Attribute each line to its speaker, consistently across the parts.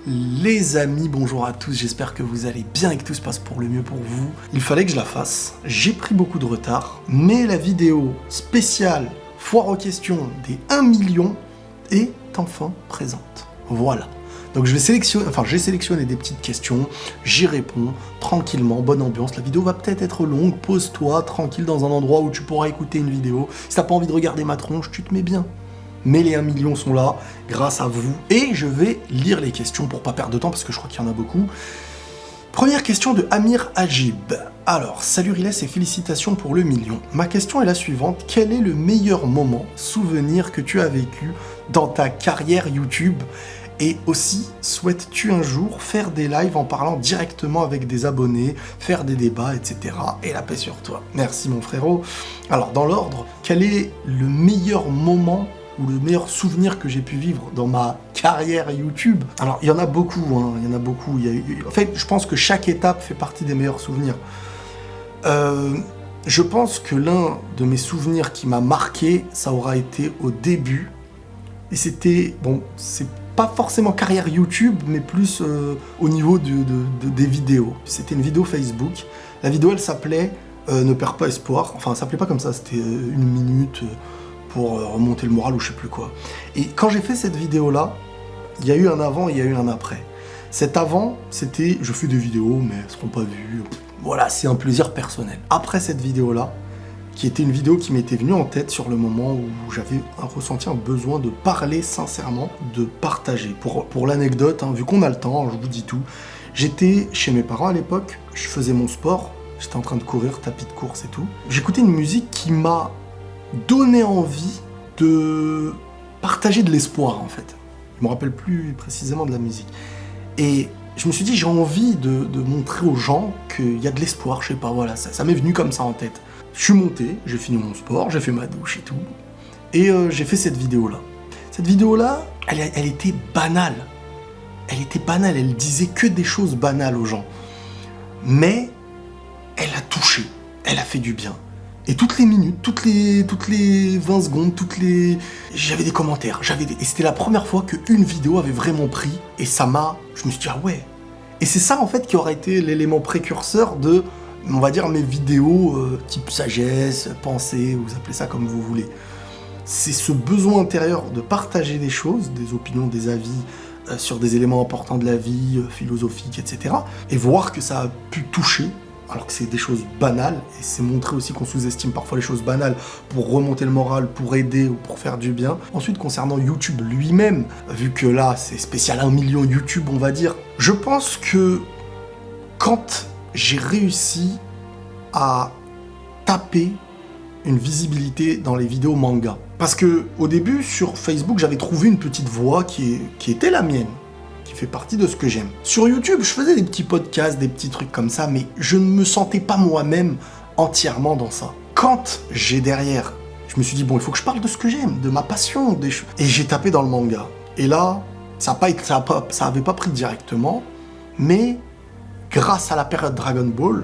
Speaker 1: Les amis, bonjour à tous, j'espère que vous allez bien et que tout se passe pour le mieux pour vous. Il fallait que je la fasse, j'ai pris beaucoup de retard, mais la vidéo spéciale foire aux questions des 1 million est enfin présente. Voilà. Donc j'ai sélectionné des petites questions, j'y réponds tranquillement, bonne ambiance. La vidéo va peut-être être longue, pose-toi tranquille dans un endroit où tu pourras écouter une vidéo. Si t'as pas envie de regarder ma tronche, tu te mets bien. Mais les 1 million sont là, grâce à vous. Et je vais lire les questions pour pas perdre de temps, parce que je crois qu'il y en a beaucoup. Première question de Amir Ajib. Alors, salut Riles et félicitations pour le million. Ma question est la suivante. Quel est le meilleur moment, souvenir que tu as vécu dans ta carrière YouTube? Et aussi, souhaites-tu un jour faire des lives en parlant directement avec des abonnés, faire des débats, etc. Et la paix sur toi. Merci mon frérot. Alors, dans l'ordre, quel est le meilleur moment ou le meilleur souvenir que j'ai pu vivre dans ma carrière YouTube? Alors, il y en a beaucoup, il y en a beaucoup. En fait, je pense que chaque étape fait partie des meilleurs souvenirs. Je pense que l'un de mes souvenirs qui m'a marqué, ça aura été au début. Et c'était, bon, c'est pas forcément carrière YouTube, mais plus au niveau des vidéos. C'était une vidéo Facebook. La vidéo, elle s'appelait Ne perds pas espoir. Enfin, elle s'appelait pas comme ça, c'était 1 minute... pour remonter le moral ou je sais plus quoi. Et quand j'ai fait cette vidéo-là, il y a eu un avant et il y a eu un après. Cet avant, c'était, je fais des vidéos, mais elles seront pas vues. Voilà, c'est un plaisir personnel. Après cette vidéo-là, qui était une vidéo qui m'était venue en tête sur le moment où j'avais ressenti un besoin de parler sincèrement, de partager. Pour l'anecdote, vu qu'on a le temps, je vous dis tout, j'étais chez mes parents à l'époque, je faisais mon sport, j'étais en train de courir, tapis de course et tout. J'écoutais une musique qui m'a donner envie de partager de l'espoir, en fait. Je me rappelle plus précisément de la musique. Et je me suis dit, j'ai envie de montrer aux gens qu'il y a de l'espoir, je sais pas, voilà, ça m'est venu comme ça en tête. Je suis monté, j'ai fini mon sport, j'ai fait ma douche et tout, et j'ai fait cette vidéo-là. Cette vidéo-là, elle était banale. Elle était banale, elle disait que des choses banales aux gens. Mais elle a touché, elle a fait du bien. Et toutes les minutes, toutes les 20 secondes, j'avais des commentaires, et c'était la première fois qu'une vidéo avait vraiment pris, et je me suis dit, ah ouais. Et c'est ça, en fait, qui aurait été l'élément précurseur de, on va dire, mes vidéos type sagesse, pensée, vous appelez ça comme vous voulez. C'est ce besoin intérieur de partager des choses, des opinions, des avis, sur des éléments importants de la vie, philosophiques, etc. Et voir que ça a pu toucher, alors que c'est des choses banales, et c'est montrer aussi qu'on sous-estime parfois les choses banales pour remonter le moral, pour aider ou pour faire du bien. Ensuite, concernant YouTube lui-même, vu que là, c'est spécial 1 million YouTube, on va dire, je pense que quand j'ai réussi à taper une visibilité dans les vidéos manga, parce que au début, sur Facebook, j'avais trouvé une petite voix qui était la mienne, qui fait partie de ce que j'aime. Sur YouTube, je faisais des petits podcasts, des petits trucs comme ça, mais je ne me sentais pas moi-même entièrement dans ça. Quand j'ai derrière, je me suis dit, bon, il faut que je parle de ce que j'aime, de ma passion, et j'ai tapé dans le manga. Et là, ça avait pas pris directement, mais grâce à la période Dragon Ball,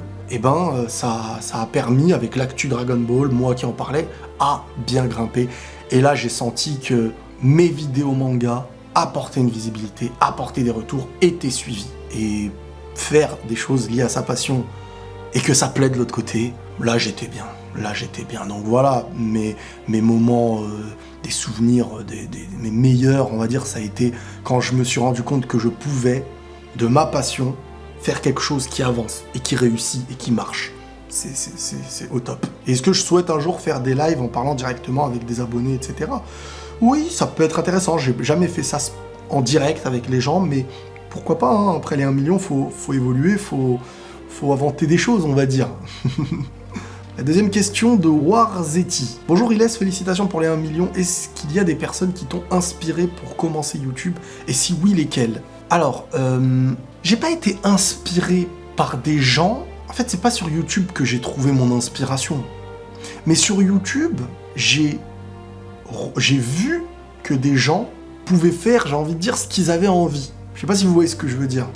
Speaker 1: ça a permis, avec l'actu Dragon Ball, moi qui en parlais, à bien grimper. Et là, j'ai senti que mes vidéos manga apporter une visibilité, apporter des retours, étaient suivis. Et faire des choses liées à sa passion et que ça plaît de l'autre côté, là j'étais bien. Donc voilà, mes moments, des souvenirs, mes meilleurs, on va dire, ça a été quand je me suis rendu compte que je pouvais, de ma passion, faire quelque chose qui avance et qui réussit et qui marche. C'est au top. Et est-ce que je souhaite un jour faire des lives en parlant directement avec des abonnés, etc. Oui, ça peut être intéressant, j'ai jamais fait ça en direct avec les gens, mais pourquoi pas, après les 1 million, faut évoluer, faut inventer des choses, on va dire. La deuxième question de Warzeti. Bonjour Riles, félicitations pour les 1 million. Est-ce qu'il y a des personnes qui t'ont inspiré pour commencer YouTube? Et si oui, lesquelles? Alors, j'ai pas été inspiré par des gens. En fait, c'est pas sur YouTube que j'ai trouvé mon inspiration. Mais sur YouTube, j'ai vu que des gens pouvaient faire, j'ai envie de dire, ce qu'ils avaient envie. Je sais pas si vous voyez ce que je veux dire.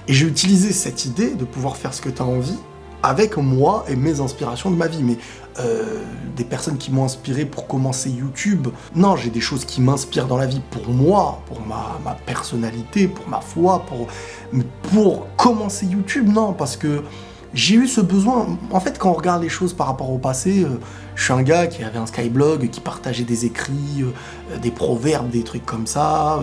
Speaker 1: Et j'ai utilisé cette idée de pouvoir faire ce que tu as envie avec moi et mes inspirations de ma vie. Mais des personnes qui m'ont inspiré pour commencer YouTube, non, j'ai des choses qui m'inspirent dans la vie pour moi, pour ma personnalité, pour ma foi, pour commencer YouTube, non, parce que j'ai eu ce besoin. En fait, quand on regarde les choses par rapport au passé, je suis un gars qui avait un Skyblog, qui partageait des écrits, des proverbes, des trucs comme ça.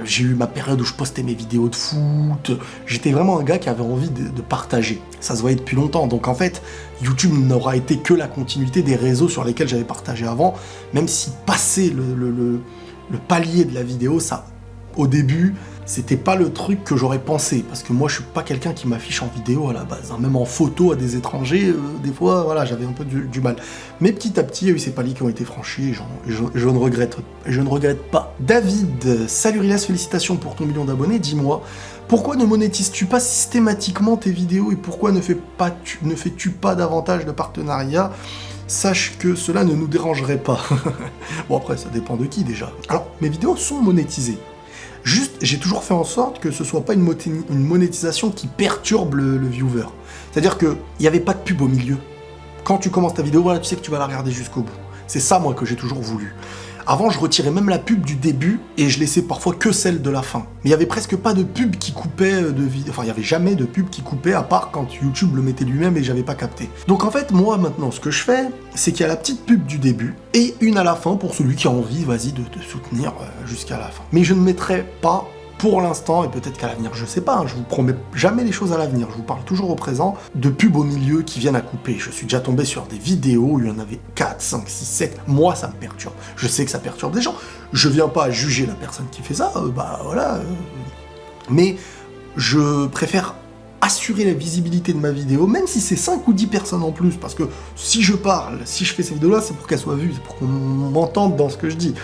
Speaker 1: J'ai eu ma période où je postais mes vidéos de foot. J'étais vraiment un gars qui avait envie de partager. Ça se voyait depuis longtemps. Donc en fait, YouTube n'aura été que la continuité des réseaux sur lesquels j'avais partagé avant. Même si passer le palier de la vidéo, ça, au début, c'était pas le truc que j'aurais pensé, parce que moi je suis pas quelqu'un qui m'affiche en vidéo à la base, hein. Même en photo à des étrangers, des fois, voilà, j'avais un peu du mal. Mais petit à petit, il y a eu ces paliers qui ont été franchis, et je ne regrette pas. David, salut Rilas, félicitations pour ton 1 million d'abonnés, dis-moi, pourquoi ne monétises-tu pas systématiquement tes vidéos, et pourquoi ne fais-tu pas davantage de partenariats? Sache que cela ne nous dérangerait pas. Bon après, ça dépend de qui déjà. Alors, mes vidéos sont monétisées. Juste, j'ai toujours fait en sorte que ce soit pas une monétisation qui perturbe le viewer. C'est-à-dire qu'il n'y avait pas de pub au milieu. Quand tu commences ta vidéo, voilà, tu sais que tu vas la regarder jusqu'au bout. C'est ça, moi, que j'ai toujours voulu. Avant, je retirais même la pub du début et je laissais parfois que celle de la fin. Mais il n'y avait presque pas de pub qui coupait de vidéo. Enfin, il n'y avait jamais de pub qui coupait, à part quand YouTube le mettait lui-même et j'avais pas capté. Donc en fait, moi, maintenant, ce que je fais, c'est qu'il y a la petite pub du début et une à la fin pour celui qui a envie, vas-y, de te soutenir jusqu'à la fin. Mais je ne mettrai pas, pour l'instant, et peut-être qu'à l'avenir, je sais pas, hein, je vous promets jamais les choses à l'avenir, je vous parle toujours au présent, de pubs au milieu qui viennent à couper. Je suis déjà tombé sur des vidéos où il y en avait 4, 5, 6, 7, moi ça me perturbe. Je sais que ça perturbe des gens, je viens pas à juger la personne qui fait ça, mais je préfère assurer la visibilité de ma vidéo, même si c'est 5 ou 10 personnes en plus, parce que si je parle, si je fais ces vidéos-là, c'est pour qu'elles soient vues, c'est pour qu'on m'entende dans ce que je dis.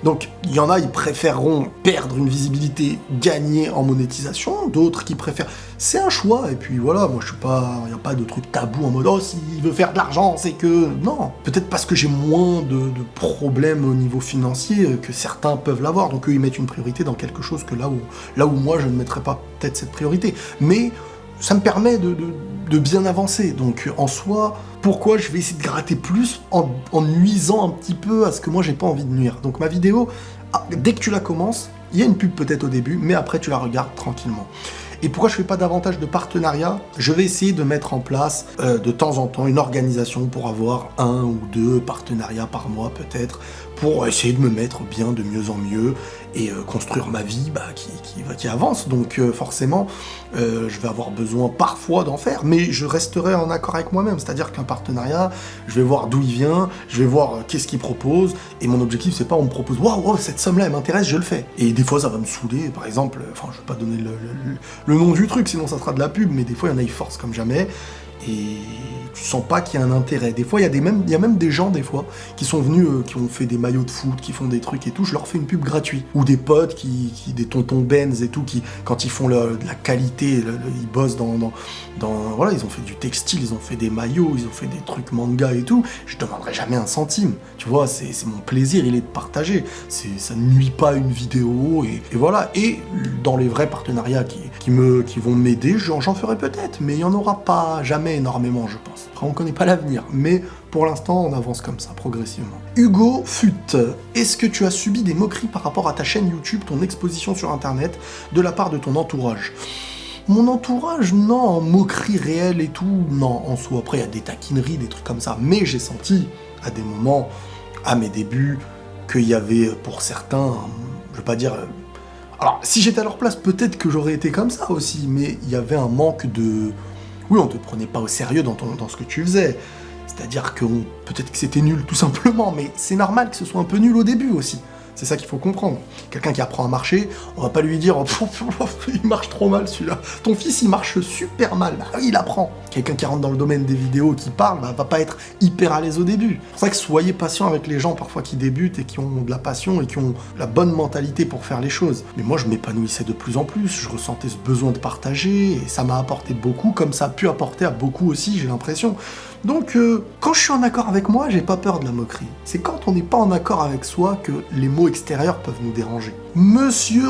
Speaker 1: Donc, il y en a, ils préféreront perdre une visibilité, gagner en monétisation, d'autres qui préfèrent... C'est un choix, et puis voilà, moi je suis pas... Il n'y a pas de truc tabou en mode « Oh, s'il veut faire de l'argent, c'est que... » Non, peut-être parce que j'ai moins de problèmes au niveau financier que certains peuvent l'avoir, donc eux, ils mettent une priorité dans quelque chose que là où moi, je ne mettrais pas peut-être cette priorité. Mais ça me permet de bien avancer, donc en soi... Pourquoi je vais essayer de gratter plus en nuisant un petit peu à ce que moi j'ai pas envie de nuire. Donc ma vidéo, dès que tu la commences, il y a une pub peut-être au début, mais après tu la regardes tranquillement. Et pourquoi je fais pas davantage de partenariats? Je vais essayer de mettre en place de temps en temps une organisation pour avoir 1 ou 2 partenariats par mois peut-être, pour essayer de me mettre bien de mieux en mieux et construire ma vie qui avance. Donc forcément, je vais avoir besoin parfois d'en faire, mais je resterai en accord avec moi-même. C'est-à-dire qu'un partenariat, je vais voir d'où il vient, je vais voir qu'est-ce qu'il propose, et mon objectif, c'est pas on me propose « Waouh, cette somme-là, elle m'intéresse, je le fais ». Et des fois, ça va me saouler, par exemple, enfin, je vais pas donner le nom du truc, sinon ça sera de la pub, mais des fois, il y en a, ils forcent comme jamais. Et tu sens pas qu'il y a un intérêt. Des fois, il y a même des gens, des fois, qui sont venus, qui ont fait des maillots de foot, qui font des trucs et tout, je leur fais une pub gratuite. Ou des potes, des tontons Benz et tout, qui, quand ils font de la qualité, ils bossent voilà, ils ont fait du textile, ils ont fait des maillots, ils ont fait des trucs manga et tout, je demanderai jamais un centime. Tu vois, c'est mon plaisir, il est de partager. Ça ne nuit pas à une vidéo, et voilà. Et dans les vrais partenariats qui vont m'aider, j'en ferai peut-être, mais il y en aura pas jamais énormément, je pense. Après, on connaît pas l'avenir, mais pour l'instant, on avance comme ça, progressivement. Hugo Fut, est-ce que tu as subi des moqueries par rapport à ta chaîne YouTube, ton exposition sur Internet, de la part de ton entourage? Mon entourage, non, en moquerie réelle et tout, non, en soi. Après, il y a des taquineries, des trucs comme ça, mais j'ai senti, à des moments, à mes débuts, qu'il y avait, pour certains, je veux pas dire... Alors, si j'étais à leur place, peut-être que j'aurais été comme ça aussi, mais il y avait un manque de... Oui, on te prenait pas au sérieux dans ce que tu faisais. C'est-à-dire que peut-être que c'était nul tout simplement, mais c'est normal que ce soit un peu nul au début aussi. C'est ça qu'il faut comprendre. Quelqu'un qui apprend à marcher, on va pas lui dire « il marche trop mal celui-là ». Ton fils, il marche super mal. Bah oui, il apprend. Quelqu'un qui rentre dans le domaine des vidéos, qui parle, va pas être hyper à l'aise au début. C'est pour ça que soyez patient avec les gens parfois qui débutent et qui ont de la passion et qui ont la bonne mentalité pour faire les choses. Mais moi, je m'épanouissais de plus en plus. Je ressentais ce besoin de partager et ça m'a apporté beaucoup, comme ça a pu apporter à beaucoup aussi, j'ai l'impression. Donc, quand je suis en accord avec moi, j'ai pas peur de la moquerie. C'est quand on n'est pas en accord avec soi que les mots extérieurs peuvent nous déranger. Monsieur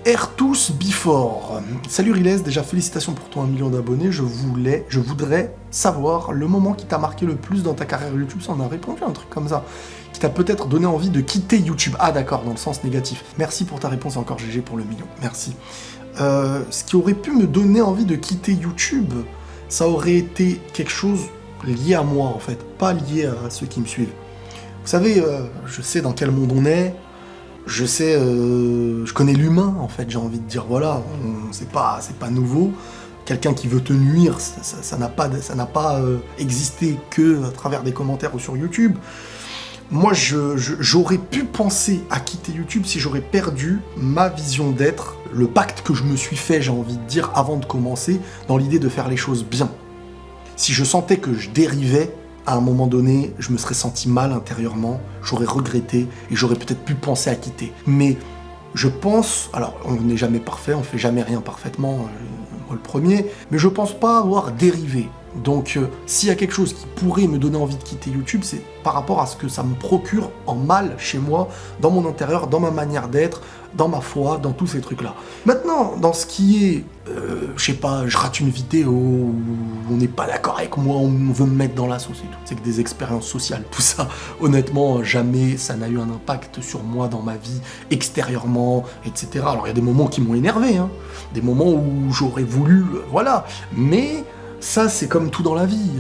Speaker 1: Ertus Before. Salut Riles, déjà félicitations pour ton 1 million d'abonnés. Je voudrais savoir le moment qui t'a marqué le plus dans ta carrière YouTube. Ça, on a répondu à un truc comme ça. Qui t'a peut-être donné envie de quitter YouTube. Ah d'accord, dans le sens négatif. Merci pour ta réponse, encore GG pour le million. Merci. Ce qui aurait pu me donner envie de quitter YouTube, ça aurait été quelque chose lié à moi en fait, pas lié à ceux qui me suivent. Vous savez, je sais dans quel monde on est, je sais, je connais l'humain en fait, j'ai envie de dire, voilà, c'est pas nouveau. Quelqu'un qui veut te nuire, ça n'a pas existé que à travers des commentaires ou sur YouTube. Moi, j'aurais pu penser à quitter YouTube si j'aurais perdu ma vision d'être, le pacte que je me suis fait, j'ai envie de dire, avant de commencer, dans l'idée de faire les choses bien. Si je sentais que je dérivais, à un moment donné, je me serais senti mal intérieurement, j'aurais regretté et j'aurais peut-être pu penser à quitter. Mais je pense, alors on n'est jamais parfait, on fait jamais rien parfaitement, moi le premier, mais je pense pas avoir dérivé. Donc s'il y a quelque chose qui pourrait me donner envie de quitter YouTube, c'est par rapport à ce que ça me procure en mal chez moi, dans mon intérieur, dans ma manière d'être, dans ma foi, dans tous ces trucs-là. Maintenant, dans ce qui est, je sais pas, je rate une vidéo, où on n'est pas d'accord avec moi, on veut me mettre dans la sauce et tout, c'est que des expériences sociales, tout ça, honnêtement, jamais ça n'a eu un impact sur moi dans ma vie, extérieurement, etc. Alors il y a des moments qui m'ont énervé, hein, des moments où j'aurais voulu, voilà, mais... Ça, c'est comme tout dans la vie,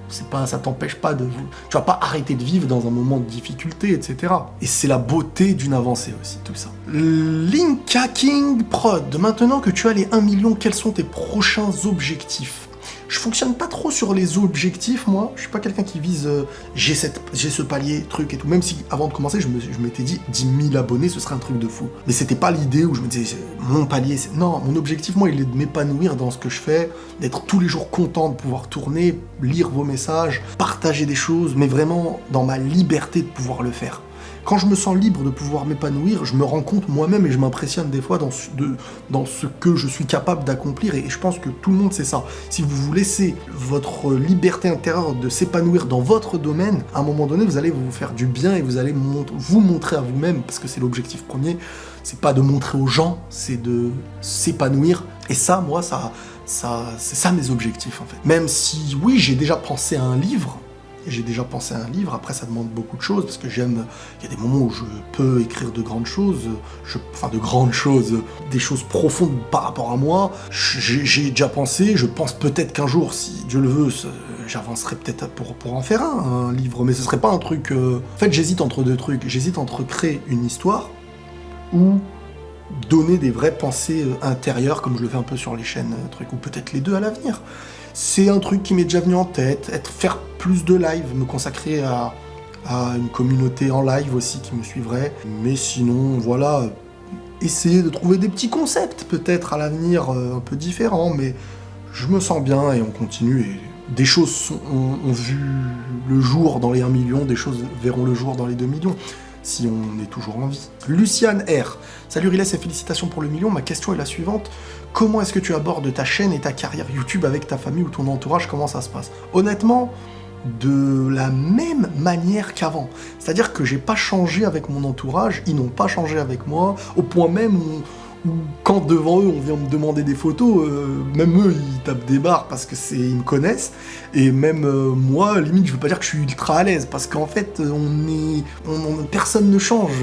Speaker 1: ça t'empêche pas de... Tu vas pas arrêter de vivre dans un moment de difficulté, etc. Et c'est la beauté d'une avancée aussi, tout ça. Linka King Prod, maintenant que tu as les 1 million, quels sont tes prochains objectifs ? Je fonctionne pas trop sur les objectifs, moi. Je suis pas quelqu'un qui vise j'ai ce palier, truc et tout. Même si, avant de commencer, je m'étais dit 10 000 abonnés, ce serait un truc de fou. Mais c'était pas l'idée où je me disais mon palier, c'est... Non, mon objectif, moi, il est de m'épanouir dans ce que je fais, d'être tous les jours content de pouvoir tourner, lire vos messages, partager des choses, mais vraiment dans ma liberté de pouvoir le faire. Quand je me sens libre de pouvoir m'épanouir, je me rends compte moi-même et je m'impressionne des fois dans ce que je suis capable d'accomplir, et je pense que tout le monde sait ça. Si vous vous laissez votre liberté intérieure de s'épanouir dans votre domaine, à un moment donné, vous allez vous faire du bien et vous allez vous montrer à vous-même, parce que c'est l'objectif premier, c'est pas de montrer aux gens, c'est de s'épanouir. Et ça, moi, c'est ça mes objectifs en fait. Même si, oui, j'ai déjà pensé à un livre, après ça demande beaucoup de choses, parce que il y a des moments où je peux écrire de grandes choses, des choses profondes par rapport à moi, j'ai déjà pensé, je pense peut-être qu'un jour, si Dieu le veut, j'avancerai peut-être pour en faire un livre, mais ce serait pas un truc... En fait, j'hésite entre deux trucs, j'hésite entre créer une histoire, ou donner des vraies pensées intérieures, comme je le fais un peu sur les chaînes, ou peut-être les deux à l'avenir. C'est un truc qui m'est déjà venu en tête, faire plus de live, me consacrer à une communauté en live aussi qui me suivrait. Mais sinon, voilà, essayer de trouver des petits concepts peut-être à l'avenir un peu différents, mais je me sens bien et on continue. Et des choses ont vu le jour dans les 1 million, des choses verront le jour dans les 2 millions. Si on est toujours en vie. Luciane R. Salut Riles et félicitations pour le million. Ma question est la suivante. Comment est-ce que tu abordes ta chaîne et ta carrière YouTube avec ta famille ou ton entourage? Comment ça se passe? Honnêtement, de la même manière qu'avant. C'est-à-dire que j'ai pas changé avec mon entourage, ils n'ont pas changé avec moi, au point même où quand devant eux on vient me demander des photos, même eux ils tapent des barres parce que ils me connaissent, et même moi limite je veux pas dire que je suis ultra à l'aise, parce qu'en fait personne ne change,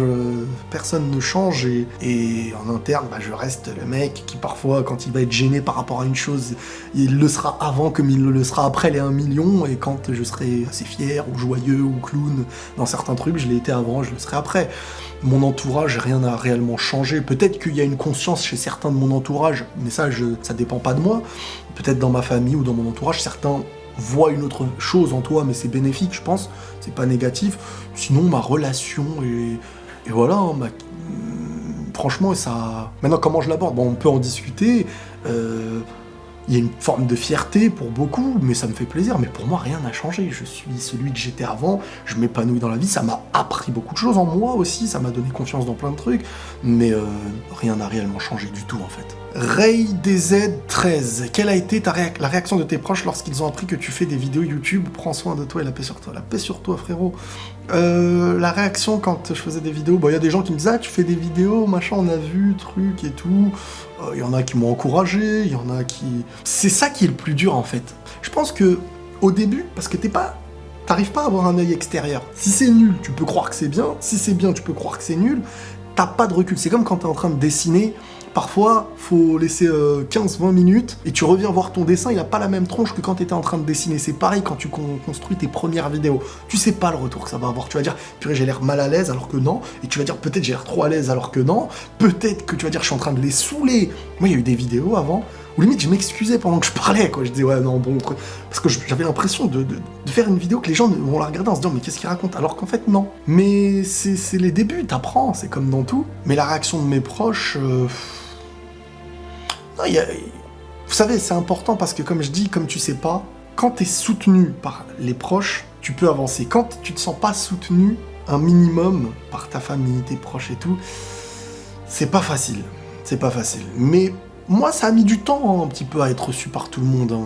Speaker 1: et en interne je reste le mec qui parfois quand il va être gêné par rapport à une chose, il le sera avant comme il le sera après les 1 million, et quand je serai assez fier ou joyeux ou clown dans certains trucs, je l'ai été avant, je le serai après. Mon entourage, rien n'a réellement changé. Peut-être qu'il y a une conscience chez certains de mon entourage, mais ça dépend pas de moi. Peut-être dans ma famille ou dans mon entourage, certains voient une autre chose en toi, mais c'est bénéfique, je pense. C'est pas négatif. Sinon, ma relation et voilà, franchement, ça... Maintenant, comment je l'aborde? Bon, on peut en discuter. Il y a une forme de fierté pour beaucoup, mais ça me fait plaisir. Mais pour moi, rien n'a changé. Je suis celui que j'étais avant, je m'épanouis dans la vie, ça m'a appris beaucoup de choses en moi aussi, ça m'a donné confiance dans plein de trucs, mais rien n'a réellement changé du tout en fait. Ray DZ13, quelle a été la réaction de tes proches lorsqu'ils ont appris que tu fais des vidéos YouTube? Prends soin de toi et la paix sur toi. La paix sur toi, frérot. La réaction quand je faisais des vidéos, il y a des gens qui me disaient « Ah, tu fais des vidéos, machin, on a vu, truc et tout. » Il y en a qui m'ont encouragé, il y en a qui... C'est ça qui est le plus dur en fait. Je pense que au début, parce que t'arrives pas à avoir un œil extérieur. Si c'est nul, tu peux croire que c'est bien. Si c'est bien, tu peux croire que c'est nul. T'as pas de recul. C'est comme quand t'es en train de dessiner. Parfois, faut laisser 15-20 minutes et tu reviens voir ton dessin, il a pas la même tronche que quand tu étais en train de dessiner. C'est pareil quand tu construis tes premières vidéos. Tu sais pas le retour que ça va avoir. Tu vas dire, purée, j'ai l'air mal à l'aise alors que non. Et tu vas dire, peut-être j'ai l'air trop à l'aise alors que non. Peut-être que tu vas dire, je suis en train de les saouler. Moi, il y a eu des vidéos avant où limite je m'excusais pendant que je parlais, quoi. Je disais, ouais, non, bon, parce que j'avais l'impression de faire une vidéo que les gens vont la regarder en se disant, mais qu'est-ce qu'il raconte? Alors qu'en fait, non. Mais c'est les débuts, t'apprends, c'est comme dans tout. Mais la réaction de mes proches... Non, vous savez, c'est important parce que, comme je dis, comme tu sais pas, quand t'es soutenu par les proches, tu peux avancer. Quand tu te sens pas soutenu un minimum par ta famille, tes proches et tout, c'est pas facile. C'est pas facile. Mais moi, ça a mis du temps un petit peu à être reçu par tout le monde.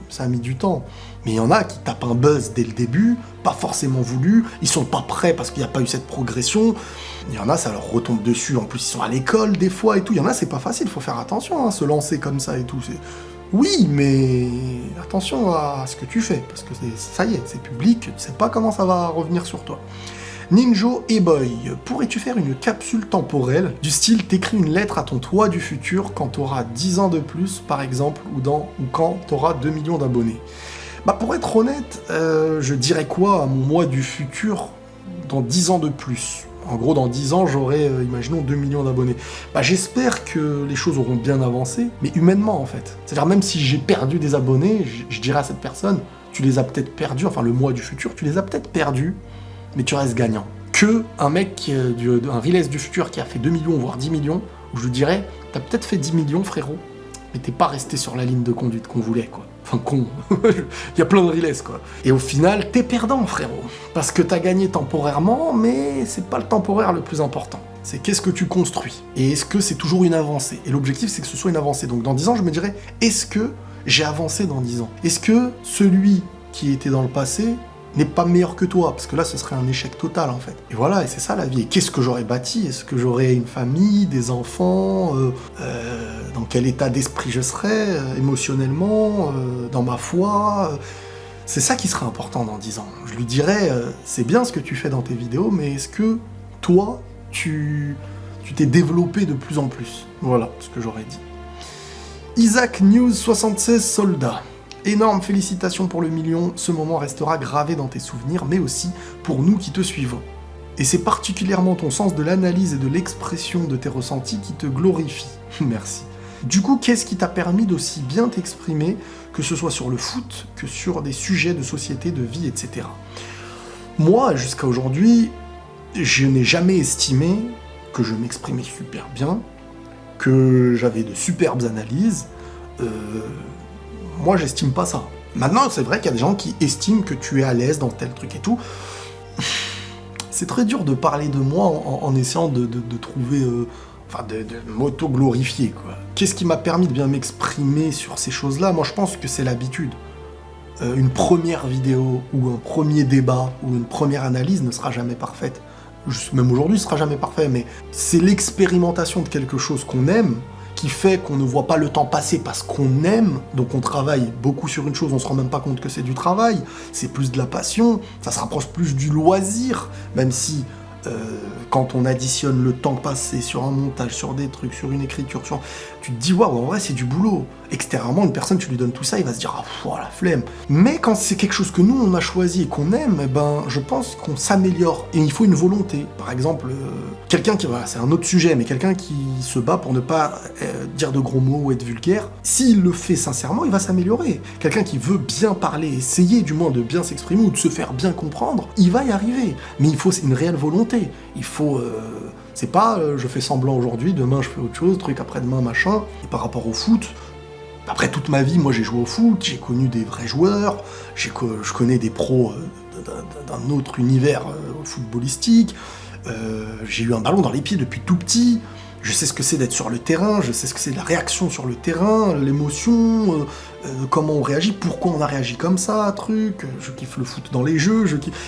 Speaker 1: Ça a mis du temps. Mais il y en a qui tapent un buzz dès le début, pas forcément voulu, ils sont pas prêts parce qu'il n'y a pas eu cette progression. Il y en a, ça leur retombe dessus, en plus ils sont à l'école des fois et tout. Il y en a, c'est pas facile, faut faire attention, se lancer comme ça et tout. Oui, mais attention à ce que tu fais, parce que ça y est, c'est public, tu sais pas comment ça va revenir sur toi. Ninjo et Boy, pourrais-tu faire une capsule temporelle du style t'écris une lettre à ton toi du futur quand t'auras 10 ans de plus, par exemple, ou quand t'auras 2 millions d'abonnés? Pour être honnête, je dirais quoi à mon moi du futur dans 10 ans de plus? En gros, dans 10 ans, j'aurai, imaginons, 2 millions d'abonnés. J'espère que les choses auront bien avancé, mais humainement, en fait. C'est-à-dire, même si j'ai perdu des abonnés, je dirais à cette personne, tu les as peut-être perdus, enfin, le moi du futur, tu les as peut-être perdus, mais tu restes gagnant. Que un mec, un Riles du futur qui a fait 2 millions, voire 10 millions, où je lui dirais, t'as peut-être fait 10 millions, frérot, mais t'es pas resté sur la ligne de conduite qu'on voulait, quoi. Enfin, con. Il y a plein de Riles, quoi. Et au final, t'es perdant, frérot. Parce que t'as gagné temporairement, mais c'est pas le temporaire le plus important. C'est qu'est-ce que tu construis. Et est-ce que c'est toujours une avancée? Et l'objectif, c'est que ce soit une avancée. Donc dans 10 ans, je me dirais, est-ce que j'ai avancé dans 10 ans? Est-ce que celui qui était dans le passé n'est pas meilleur que toi, parce que là, ce serait un échec total, en fait. Et voilà, et c'est ça la vie. Et qu'est-ce que j'aurais bâti? Est-ce que j'aurais une famille, des enfants? Dans quel état d'esprit je serais, émotionnellement, dans ma foi? C'est ça qui serait important dans 10 ans. Je lui dirais, c'est bien ce que tu fais dans tes vidéos, mais est-ce que, toi, tu t'es développé de plus en plus? Voilà ce que j'aurais dit. Isaac News 76 Soldats. Énorme félicitations pour le million, ce moment restera gravé dans tes souvenirs, mais aussi pour nous qui te suivons. Et c'est particulièrement ton sens de l'analyse et de l'expression de tes ressentis qui te glorifie. Merci. Du coup, qu'est-ce qui t'a permis d'aussi bien t'exprimer, que ce soit sur le foot, que sur des sujets de société, de vie, etc. Moi, jusqu'à aujourd'hui, je n'ai jamais estimé que je m'exprimais super bien, que j'avais de superbes analyses. Moi, j'estime pas ça. Maintenant, c'est vrai qu'il y a des gens qui estiment que tu es à l'aise dans tel truc et tout. C'est très dur de parler de moi en essayant de trouver... de m'auto-glorifier, quoi. Qu'est-ce qui m'a permis de bien m'exprimer sur ces choses-là? Moi, je pense que c'est l'habitude. Une première vidéo, ou un premier débat, ou une première analyse ne sera jamais parfaite. Même aujourd'hui, ce sera jamais parfait, mais c'est l'expérimentation de quelque chose qu'on aime, qui fait qu'on ne voit pas le temps passer parce qu'on aime, donc on travaille beaucoup sur une chose, on se rend même pas compte que c'est du travail, c'est plus de la passion, ça se rapproche plus du loisir, même si quand on additionne le temps passé sur un montage, sur des trucs, sur une écriture, tu te dis waouh, en vrai c'est du boulot. Extérieurement, une personne, tu lui donnes tout ça, il va se dire ah pff, la flemme. Mais quand c'est quelque chose que nous on a choisi et qu'on aime, je pense qu'on s'améliore et il faut une volonté. Par exemple, quelqu'un qui, voilà, c'est un autre sujet, mais quelqu'un qui se bat pour ne pas dire de gros mots ou être vulgaire, s'il le fait sincèrement, il va s'améliorer. Quelqu'un qui veut bien parler, essayer du moins de bien s'exprimer ou de se faire bien comprendre, il va y arriver. Mais il faut une réelle volonté. Il faut... c'est pas je fais semblant aujourd'hui, demain je fais autre chose, truc après-demain, machin. Et par rapport au foot, Après toute ma vie, moi j'ai joué au foot, j'ai connu des vrais joueurs, je connais des pros d'un autre univers footballistique, j'ai eu un ballon dans les pieds depuis tout petit, je sais ce que c'est d'être sur le terrain, je sais ce que c'est de la réaction sur le terrain, l'émotion, comment on réagit, pourquoi on a réagi comme ça, truc, je kiffe le foot dans les jeux,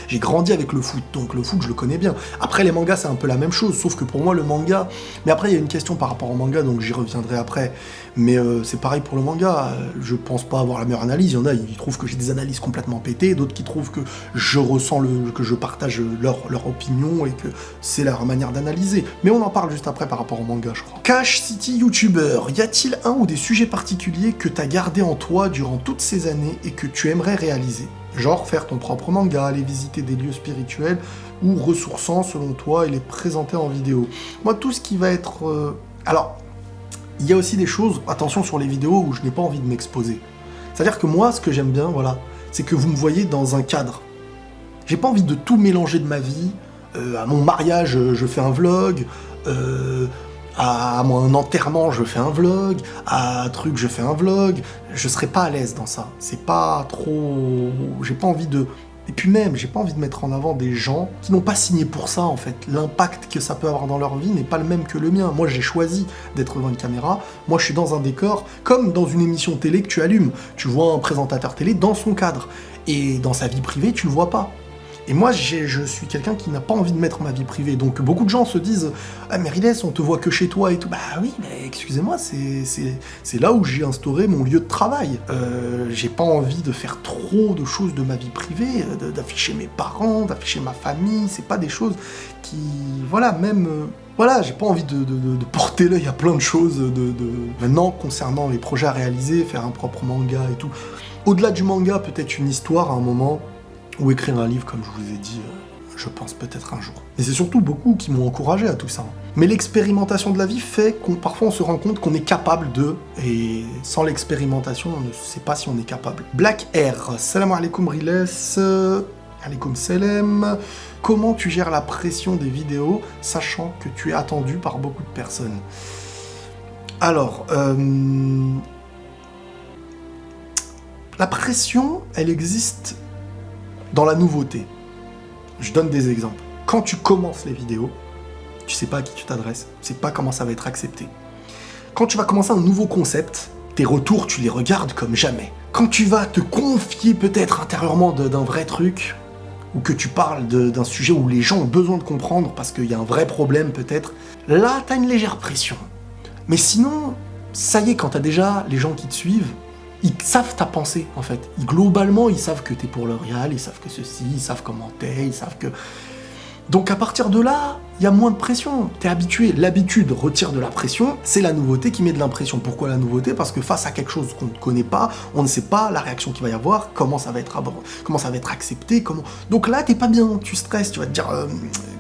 Speaker 1: j'ai grandi avec le foot, donc le foot je le connais bien. Après les mangas c'est un peu la même chose, sauf que pour moi le manga, mais après il y a une question par rapport au manga, donc j'y reviendrai après, mais c'est pareil pour le manga, je pense pas avoir la meilleure analyse, il y en a, ils trouvent que j'ai des analyses complètement pétées, d'autres qui trouvent que je ressens, que je partage leur opinion et que c'est leur manière d'analyser, mais on en parle juste après par rapport au manga je crois. Cash City YouTuber, y a-t-il un ou des sujets particuliers que t'as gardé en toi durant toutes ces années et que tu aimerais réaliser? Genre faire ton propre manga, aller visiter des lieux spirituels ou ressourçants selon toi et les présenter en vidéo. Moi tout ce qui va être... Alors, il y a aussi des choses, attention sur les vidéos où je n'ai pas envie de m'exposer. C'est-à-dire que moi ce que j'aime bien, voilà, c'est que vous me voyez dans un cadre. J'ai pas envie de tout mélanger de ma vie. À mon mariage je fais un vlog, à mon enterrement, je fais un vlog, à un truc, je fais un vlog, je serais pas à l'aise dans ça. C'est pas trop... J'ai pas envie de... Et puis même, j'ai pas envie de mettre en avant des gens qui n'ont pas signé pour ça, en fait. L'impact que ça peut avoir dans leur vie n'est pas le même que le mien. Moi, j'ai choisi d'être devant une caméra. Moi, je suis dans un décor, comme dans une émission télé que tu allumes. Tu vois un présentateur télé dans son cadre. Et dans sa vie privée, tu le vois pas. Et moi, je suis quelqu'un qui n'a pas envie de mettre ma vie privée. Donc beaucoup de gens se disent « Ah, mais Riles, on te voit que chez toi et tout. » Bah oui, mais excusez-moi, c'est là où j'ai instauré mon lieu de travail. J'ai pas envie de faire trop de choses de ma vie privée, d'afficher mes parents, d'afficher ma famille. C'est pas des choses qui... Voilà, même... Voilà, j'ai pas envie de porter l'œil à plein de choses maintenant concernant les projets à réaliser, faire un propre manga et tout. Au-delà du manga, peut-être une histoire à un moment... ou écrire un livre, comme je vous ai dit, je pense peut-être un jour. Et c'est surtout beaucoup qui m'ont encouragé à tout ça. Mais l'expérimentation de la vie fait qu'on parfois on se rend compte qu'on est capable de, et sans l'expérimentation, on ne sait pas si on est capable. Black Air, salam alaikum Riles, alaikum salam. Comment tu gères la pression des vidéos, sachant que tu es attendu par beaucoup de personnes? Alors, la pression, elle existe dans la nouveauté. Je donne des exemples. Quand tu commences les vidéos, tu sais pas à qui tu t'adresses, tu sais pas comment ça va être accepté. Quand tu vas commencer un nouveau concept, tes retours, tu les regardes comme jamais. Quand tu vas te confier peut-être intérieurement d'un vrai truc, ou que tu parles d'un sujet où les gens ont besoin de comprendre parce qu'il y a un vrai problème peut-être, là, t'as une légère pression. Mais sinon, ça y est, quand t'as déjà les gens qui te suivent, ils savent ta pensée, en fait. Globalement, ils savent que t'es pour le réel, ils savent que ceci, ils savent comment t'es, ils savent que... Donc à partir de là, il y a moins de pression. T'es habitué. L'habitude retire de la pression, c'est la nouveauté qui met de l'impression. Pourquoi la nouveauté? Parce que face à quelque chose qu'on ne connaît pas, on ne sait pas la réaction qu'il va y avoir, comment ça va être abordé, comment ça va être accepté, comment... Donc là, t'es pas bien, tu stresses, tu vas te dire...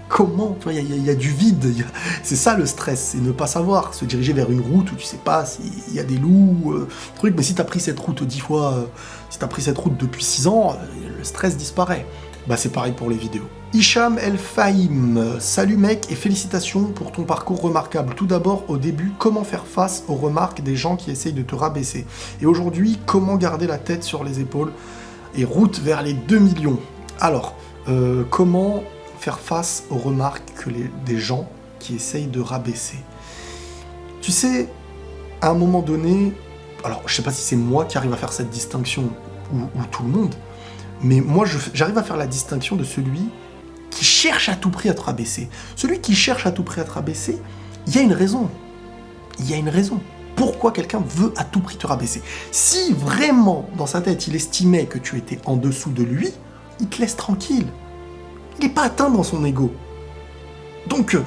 Speaker 1: Comment? Tu vois, il y a du vide. C'est ça le stress, c'est ne pas savoir, se diriger vers une route où tu sais pas s'il y a des loups, trucs. Mais si t'as pris cette route 10 fois, si t'as pris cette route depuis 6 ans, le stress disparaît. Bah c'est pareil pour les vidéos. Hicham El Fahim, salut mec et félicitations pour ton parcours remarquable. Tout d'abord, au début, comment faire face aux remarques des gens qui essayent de te rabaisser? Et aujourd'hui, comment garder la tête sur les épaules et route vers les 2 millions? Alors, comment faire face aux remarques des gens qui essayent de rabaisser? Tu sais, à un moment donné, alors je sais pas si c'est moi qui arrive à faire cette distinction ou tout le monde, mais moi j'arrive à faire la distinction de celui qui cherche à tout prix à te rabaisser. Celui qui cherche à tout prix à te rabaisser, il y a une raison. Il y a une raison. Pourquoi quelqu'un veut à tout prix te rabaisser? Si vraiment, dans sa tête, il estimait que tu étais en dessous de lui, il te laisse tranquille. Il n'est pas atteint dans son ego. Donc,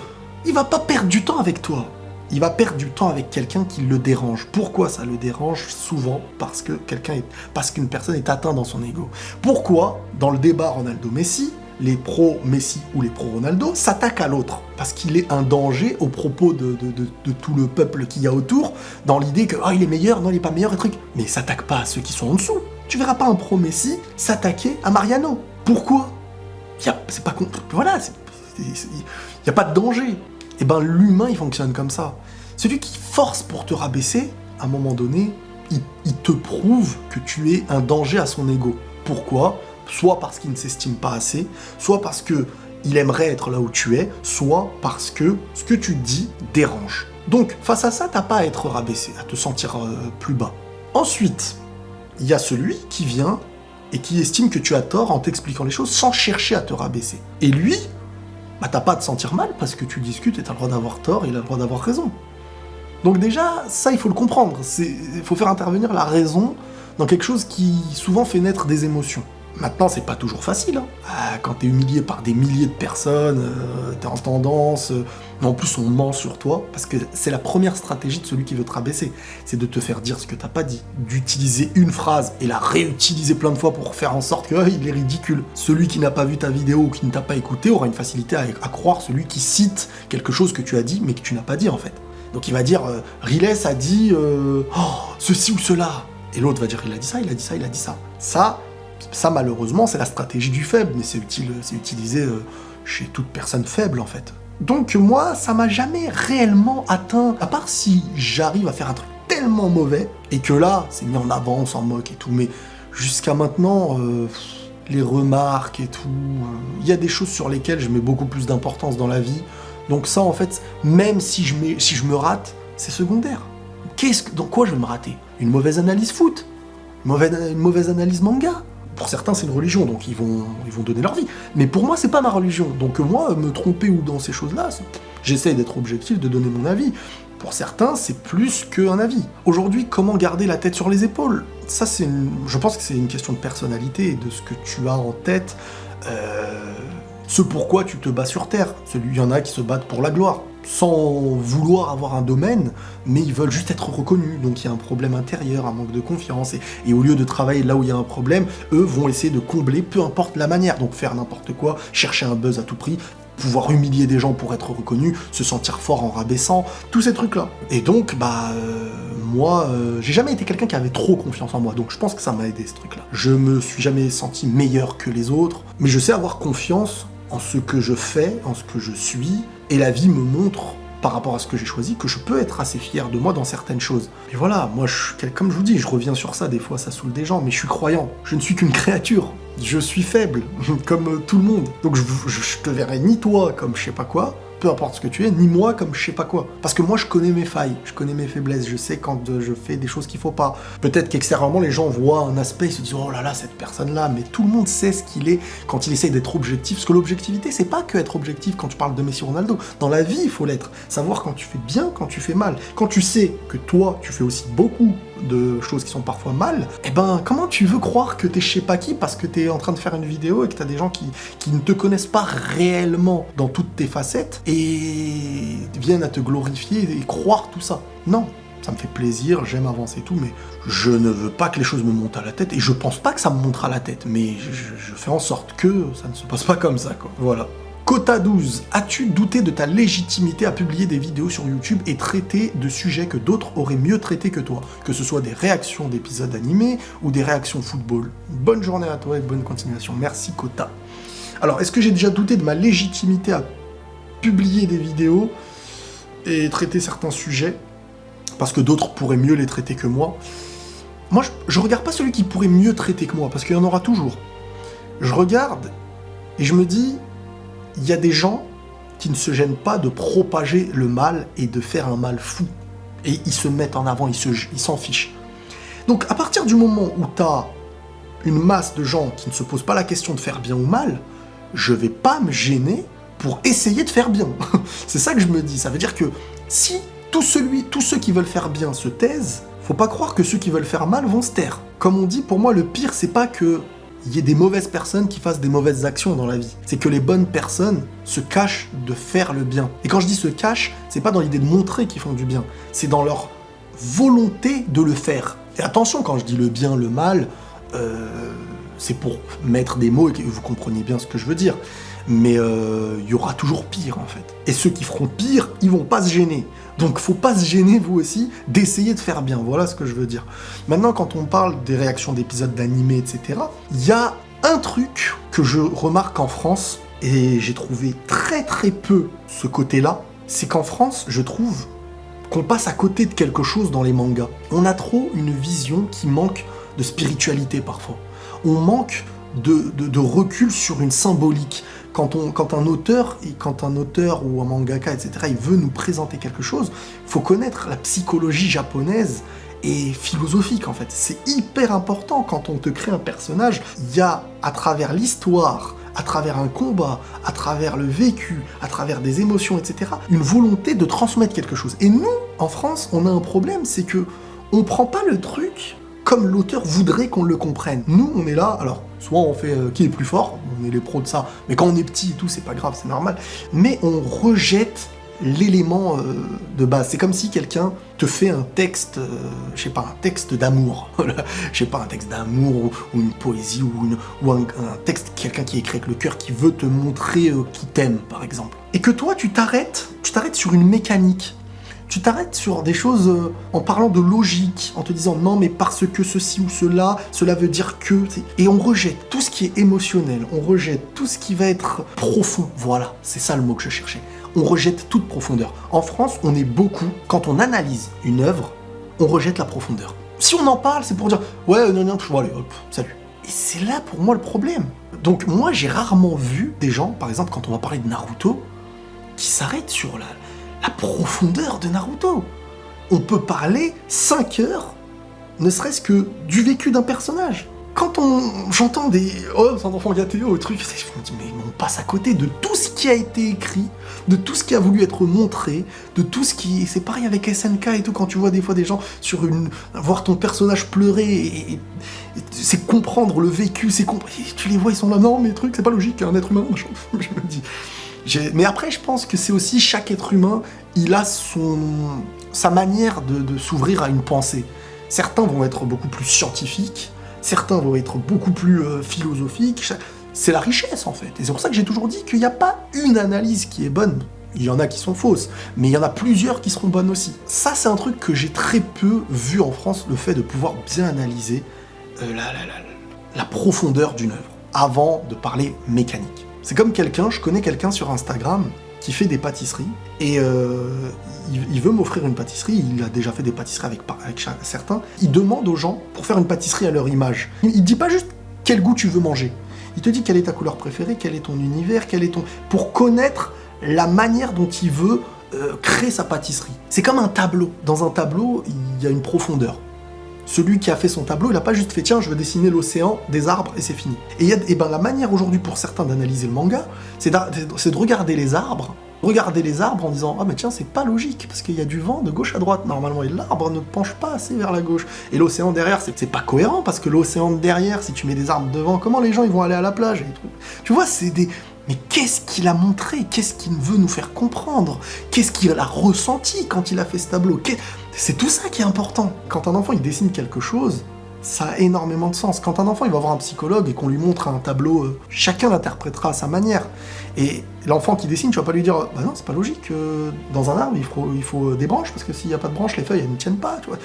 Speaker 1: il va pas perdre du temps avec toi. Il va perdre du temps avec quelqu'un qui le dérange. Pourquoi ça le dérange? Souvent parce qu'une personne est atteinte dans son ego. Pourquoi, dans le débat Ronaldo-Messi, les pro-Messi ou les pro-Ronaldo s'attaquent à l'autre? Parce qu'il est un danger au propos de tout le peuple qu'il y a autour, dans l'idée que il est meilleur, non, il est pas meilleur, et truc. Mais il s'attaque pas à ceux qui sont en dessous. Tu verras pas un pro-Messi s'attaquer à Mariano. Pourquoi? C'est pas... Voilà, il n'y a pas de danger. Et ben l'humain, il fonctionne comme ça. Celui qui force pour te rabaisser, à un moment donné, il te prouve que tu es un danger à son ego. Pourquoi ? Soit parce qu'il ne s'estime pas assez, soit parce que il aimerait être là où tu es, soit parce que ce que tu dis dérange. Donc, face à ça, t'as pas à être rabaissé, à te sentir plus bas. Ensuite, il y a celui qui vient et qui estime que tu as tort en t'expliquant les choses sans chercher à te rabaisser. Et lui, bah t'as pas à te sentir mal parce que tu discutes et t'as le droit d'avoir tort et il a le droit d'avoir raison. Donc déjà, ça, il faut le comprendre. Il faut faire intervenir la raison dans quelque chose qui souvent fait naître des émotions. Maintenant, c'est pas toujours facile. Hein. Quand t'es humilié par des milliers de personnes, t'es en tendance... en plus, on ment sur toi, parce que c'est la première stratégie de celui qui veut te rabaisser. C'est de te faire dire ce que t'as pas dit. D'utiliser une phrase et la réutiliser plein de fois pour faire en sorte qu'il est ridicule. Celui qui n'a pas vu ta vidéo ou qui ne t'a pas écouté aura une facilité à croire celui qui cite quelque chose que tu as dit, mais que tu n'as pas dit, en fait. Donc il va dire « Riles a dit ceci ou cela ». Et l'autre va dire « Il a dit ça, il a dit ça, il a dit ça ». Ça, malheureusement, c'est la stratégie du faible, mais c'est utilisé chez toute personne faible, en fait. Donc moi, ça m'a jamais réellement atteint, à part si j'arrive à faire un truc tellement mauvais, et que là, c'est mis en avant, on s'en moque et tout, mais jusqu'à maintenant, les remarques et tout, il y a des choses sur lesquelles je mets beaucoup plus d'importance dans la vie, donc ça, en fait, même si je me rate, c'est secondaire. Dans quoi je vais me rater ? Une mauvaise analyse foot ? Une mauvaise analyse manga ? Pour certains, c'est une religion, donc ils vont donner leur vie. Mais pour moi, c'est pas ma religion. Donc moi, me tromper ou dans ces choses-là, j'essaie d'être objectif, de donner mon avis. Pour certains, c'est plus qu'un avis. Aujourd'hui, comment garder la tête sur les épaules ? Ça, je pense que c'est une question de personnalité et de ce que tu as en tête. Ce pourquoi tu te bats sur Terre. Il y en a qui se battent pour la gloire, sans vouloir avoir un domaine, mais ils veulent juste être reconnus. Donc il y a un problème intérieur, un manque de confiance, et au lieu de travailler là où il y a un problème, eux vont essayer de combler, peu importe la manière. Donc faire n'importe quoi, chercher un buzz à tout prix, pouvoir humilier des gens pour être reconnu, se sentir fort en rabaissant, tous ces trucs-là. Et donc, moi, j'ai jamais été quelqu'un qui avait trop confiance en moi, donc je pense que ça m'a aidé, ce truc-là. Je me suis jamais senti meilleur que les autres, mais je sais avoir confiance en ce que je fais, en ce que je suis, et la vie me montre, par rapport à ce que j'ai choisi, que je peux être assez fier de moi dans certaines choses. Et voilà, moi, comme je vous dis, je reviens sur ça, des fois ça saoule des gens, mais je suis croyant, je ne suis qu'une créature, je suis faible, comme tout le monde. Donc je te verrai ni toi comme je sais pas quoi, peu importe ce que tu es, ni moi comme je sais pas quoi. Parce que moi, je connais mes failles, je connais mes faiblesses, je sais quand je fais des choses qu'il faut pas. Peut-être qu'extérieurement, les gens voient un aspect, ils se disent « Oh là là, cette personne-là », mais tout le monde sait ce qu'il est quand il essaye d'être objectif. Parce que l'objectivité, c'est pas que être objectif quand tu parles de Messi Ronaldo. Dans la vie, il faut l'être. Savoir quand tu fais bien, quand tu fais mal. Quand tu sais que toi, tu fais aussi beaucoup de choses qui sont parfois mal, comment tu veux croire que t'es je sais pas qui parce que t'es en train de faire une vidéo et que t'as des gens qui ne te connaissent pas réellement dans toutes tes facettes et viennent à te glorifier et croire tout ça. Non, ça me fait plaisir, j'aime avancer et tout, mais je ne veux pas que les choses me montent à la tête et je pense pas que ça me monte à la tête, mais je fais en sorte que ça ne se passe pas comme ça, quoi. Voilà. Quota 12. As-tu douté de ta légitimité à publier des vidéos sur YouTube et traiter de sujets que d'autres auraient mieux traités que toi ? Que ce soit des réactions d'épisodes animés ou des réactions football. Bonne journée à toi et bonne continuation. Merci Quota. Alors, est-ce que j'ai déjà douté de ma légitimité à publier des vidéos et traiter certains sujets parce que d'autres pourraient mieux les traiter que moi ? Moi, je regarde pas celui qui pourrait mieux traiter que moi, parce qu'il y en aura toujours. Je regarde et je me dis... Il y a des gens qui ne se gênent pas de propager le mal et de faire un mal fou. Et ils se mettent en avant, ils s'en fichent. Donc à partir du moment où tu as une masse de gens qui ne se posent pas la question de faire bien ou mal, je vais pas me gêner pour essayer de faire bien. C'est ça que je me dis. Ça veut dire que si tous ceux qui veulent faire bien se taisent, faut pas croire que ceux qui veulent faire mal vont se taire. Comme on dit, pour moi, le pire, c'est pas que il y ait des mauvaises personnes qui fassent des mauvaises actions dans la vie. C'est que les bonnes personnes se cachent de faire le bien. Et quand je dis se cachent, c'est pas dans l'idée de montrer qu'ils font du bien, c'est dans leur volonté de le faire. Et attention, quand je dis le bien, le mal, c'est pour mettre des mots et que vous compreniez bien ce que je veux dire. Mais il y aura toujours pire, en fait. Et ceux qui feront pire, ils vont pas se gêner. Donc faut pas se gêner, vous aussi, d'essayer de faire bien. Voilà ce que je veux dire. Maintenant, quand on parle des réactions d'épisodes d'animés, etc., il y a un truc que je remarque en France, et j'ai trouvé très très peu ce côté-là, c'est qu'en France, je trouve qu'on passe à côté de quelque chose dans les mangas. On a trop une vision qui manque de spiritualité parfois. On manque de recul sur une symbolique. Quand un auteur ou un mangaka, etc., il veut nous présenter quelque chose, il faut connaître la psychologie japonaise et philosophique en fait. C'est hyper important quand on te crée un personnage. Il y a à travers l'histoire, à travers un combat, à travers le vécu, à travers des émotions, etc., une volonté de transmettre quelque chose. Et nous, en France, on a un problème, c'est que on prend pas le truc comme l'auteur voudrait qu'on le comprenne. Nous, on est là, alors, soit on fait qui est plus fort, on est les pros de ça, mais quand on est petit et tout, c'est pas grave, c'est normal, mais on rejette l'élément de base. C'est comme si quelqu'un te fait un texte, je sais pas, un texte d'amour, je sais pas, un texte d'amour ou une poésie ou un texte, quelqu'un qui écrit avec le cœur, qui veut te montrer qu'il t'aime, par exemple. Et que toi, tu t'arrêtes sur une mécanique. Tu t'arrêtes sur des choses en parlant de logique, en te disant non mais parce que ceci ou cela veut dire que... Et on rejette tout ce qui est émotionnel, on rejette tout ce qui va être profond, voilà, c'est ça le mot que je cherchais. On rejette toute profondeur. En France, on est beaucoup, quand on analyse une œuvre, on rejette la profondeur. Si on en parle, c'est pour dire ouais, non, bon, allez, hop, salut. Et c'est là pour moi le problème. Donc moi j'ai rarement vu des gens, par exemple quand on va parler de Naruto, qui s'arrêtent sur la profondeur de Naruto. On peut parler 5 heures, ne serait-ce que du vécu d'un personnage. Quand j'entends des « Oh, c'est un enfant gâté, oh, truc », je me dis « Mais on passe à côté de tout ce qui a été écrit, de tout ce qui a voulu être montré, de tout ce qui... » C'est pareil avec SNK et tout, quand tu vois des fois des gens voir ton personnage pleurer, et c'est comprendre le vécu, tu les vois, ils sont là « Non, mais truc, c'est pas logique, un être humain, machin. » Je me dis... Mais après, je pense que c'est aussi chaque être humain, il a sa manière de s'ouvrir à une pensée. Certains vont être beaucoup plus scientifiques, certains vont être beaucoup plus philosophiques. C'est la richesse, en fait. Et c'est pour ça que j'ai toujours dit qu'il n'y a pas une analyse qui est bonne. Il y en a qui sont fausses, mais il y en a plusieurs qui seront bonnes aussi. Ça, c'est un truc que j'ai très peu vu en France, le fait de pouvoir bien analyser la profondeur d'une œuvre, avant de parler mécanique. C'est comme je connais quelqu'un sur Instagram qui fait des pâtisseries, et il veut m'offrir une pâtisserie, il a déjà fait des pâtisseries avec certains, il demande aux gens pour faire une pâtisserie à leur image. Il dit pas juste quel goût tu veux manger, il te dit quelle est ta couleur préférée, quel est ton univers, pour connaître la manière dont il veut créer sa pâtisserie. C'est comme un tableau. Dans un tableau, il y a une profondeur. Celui qui a fait son tableau, il n'a pas juste fait « Tiens, je veux dessiner l'océan, des arbres, et c'est fini ». Et la manière aujourd'hui pour certains d'analyser le manga, c'est de regarder les arbres en disant « Ah mais tiens, c'est pas logique, parce qu'il y a du vent de gauche à droite normalement, et l'arbre ne penche pas assez vers la gauche. Et l'océan derrière, c'est pas cohérent, parce que l'océan derrière, si tu mets des arbres devant, comment les gens ils vont aller à la plage ?» Tu vois, c'est des... Mais qu'est-ce qu'il a montré? Qu'est-ce qu'il veut nous faire comprendre? Qu'est-ce qu'il a ressenti quand il a fait ce tableau? C'est tout ça qui est important. Quand un enfant il dessine quelque chose, ça a énormément de sens. Quand un enfant il va voir un psychologue et qu'on lui montre un tableau, chacun l'interprétera à sa manière. Et l'enfant qui dessine, tu vas pas lui dire « Bah non, c'est pas logique, dans un arbre il faut des branches, parce que s'il y a pas de branches, les feuilles elles ne tiennent pas. » tu vois.